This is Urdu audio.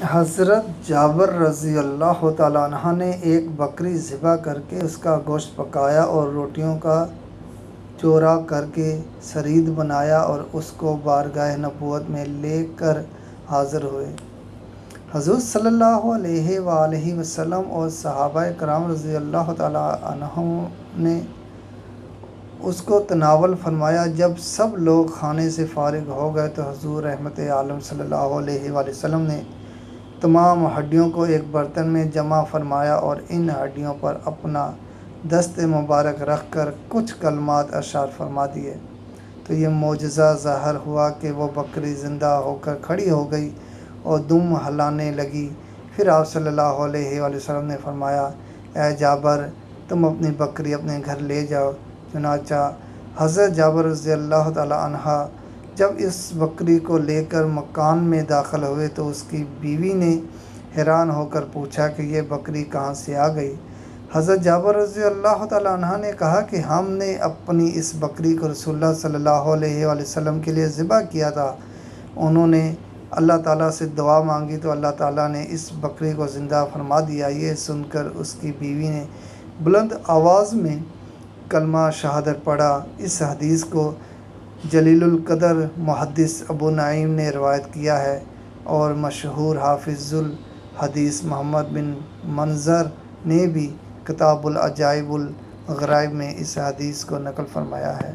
حضرت جابر رضی اللہ تعالیٰ عنہ نے ایک بکری ذبح کر کے اس کا گوشت پکایا اور روٹیوں کا چورا کر کے ثرید بنایا اور اس کو بارگاہ نبوت میں لے کر حاضر ہوئے۔ حضور صلی اللہ علیہ وآلہ وسلم اور صحابہ کرام رضی اللہ تعالیٰ عنہم نے اس کو تناول فرمایا۔ جب سب لوگ کھانے سے فارغ ہو گئے تو حضور رحمت عالم صلی اللہ علیہ وآلہ وسلم نے تمام ہڈیوں کو ایک برتن میں جمع فرمایا اور ان ہڈیوں پر اپنا دست مبارک رکھ کر کچھ کلمات ارشاد فرما دیے تو یہ معجزہ ظاہر ہوا کہ وہ بکری زندہ ہو کر کھڑی ہو گئی اور دم ہلانے لگی۔ پھر آپ صلی اللہ علیہ وآلہ وسلم نے فرمایا، اے جابر، تم اپنی بکری اپنے گھر لے جاؤ۔ چنانچہ حضرت جابر رضی اللہ تعالیٰ عنہ جب اس بکری کو لے کر مکان میں داخل ہوئے تو اس کی بیوی نے حیران ہو کر پوچھا کہ یہ بکری کہاں سے آ گئی؟ حضرت جابر رضی اللہ تعالیٰ عنہ نے کہا کہ ہم نے اپنی اس بکری کو رسول اللہ صلی اللہ علیہ وآلہ وسلم کے لیے ذبح کیا تھا۔ انہوں نے اللہ تعالیٰ سے دعا مانگی تو اللہ تعالیٰ نے اس بکری کو زندہ فرما دیا۔ یہ سن کر اس کی بیوی نے بلند آواز میں کلمہ شہادت پڑھا۔ اس حدیث کو جلیل القدر محدث ابو نعیم نے روایت کیا ہے اور مشہور حافظ الحدیث محمد بن منظر نے بھی کتاب العجائب الغرائب میں اس حدیث کو نقل فرمایا ہے۔